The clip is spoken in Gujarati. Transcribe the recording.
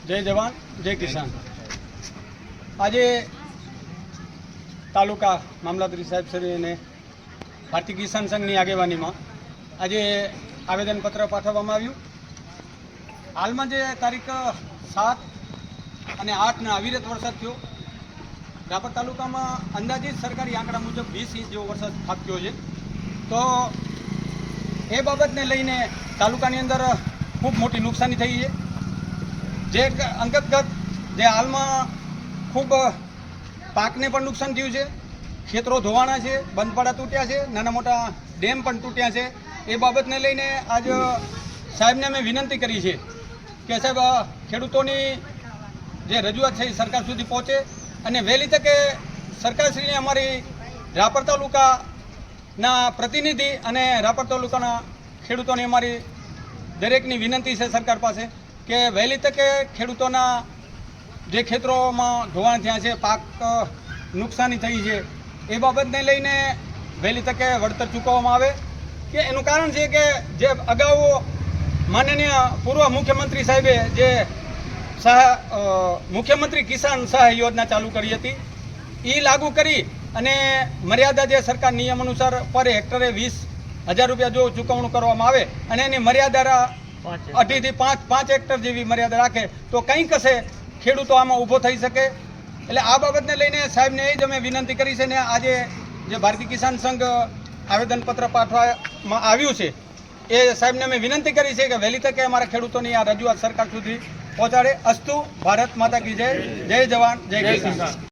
જય જવાન જય કિસાન। આજે તાલુકા મામલતદાર સાહેબ શ્રી અને ભારતીય કિસાન સંઘની આગેવાનીમાં આજે આવેદનપત્ર પાઠવવામાં આવ્યું। હાલમાં જે તારીખ 7 અને 8ના અવિરત વરસાદ થયો। રાપર તાલુકામાં અંદાજિત સરકારી આંકડા મુજબ 20 ઇંચ જેવો વરસાદ ખાબક્યો છે। તો એ બાબતને લઈને તાલુકાની અંદર ખૂબ મોટી નુકસાની થઈ છે। જે અંતર્ગત જે હાલમાં ખૂબ પાકને પણ નુકસાન થયું છે, ખેતરો ધોવાણા છે, બંધપાડા તૂટ્યા છે, નાના મોટા ડેમ પણ તૂટ્યા છે। એ બાબતને લઈને આજ સાહેબને અમે વિનંતી કરી છે કે સાહેબ ખેડૂતોની જે રજૂઆત છે એ સરકાર સુધી પહોંચે અને વહેલી તકે સરકારશ્રીને અમારી રાપર તાલુકાના પ્રતિનિધિ અને રાપર તાલુકાના ખેડૂતોની અમારી દરેકની વિનંતી છે સરકાર પાસે કે વહેલી તકે ખેડૂતોના જે ખેતરોમાં ધોવાણ થયા છે, પાક નુકસાની થઈ છે, એ બાબતને લઈને વહેલી તકે વળતર ચૂકવવામાં આવે। કે એનું કારણ છે કે જે અગાઉ માનનીય પૂર્વ મુખ્યમંત્રી સાહેબે જે મુખ્યમંત્રી કિસાન સહાય યોજના ચાલુ કરી હતી, એ લાગુ કરી અને મર્યાદા જે સરકાર નિયમ અનુસાર પર હેક્ટરે 20,000 રૂપિયા જો ચૂકવણું કરવામાં આવે અને એની મર્યાદા 2.5 થી 5 હેક્ટર જેવી મર્યાદા રાખે તો કંઈક હશે ખેડૂતો આમાં ઊભો થઈ શકે। એટલે આ બાબતને લઈને સાહેબને એ જ અમે વિનંતી કરી છે ને આજે જે ભારતીય કિસાન સંઘ આવેદનપત્ર પાઠવવામાં આવ્યું છે એ સાહેબને અમે વિનંતી કરી છે કે વહેલી તકે અમારા ખેડૂતોની આ રજૂઆત સરકાર સુધી પહોંચાડે। અસ્તુ ભારત માતા કી જય, જય જવાન જય કિસાન।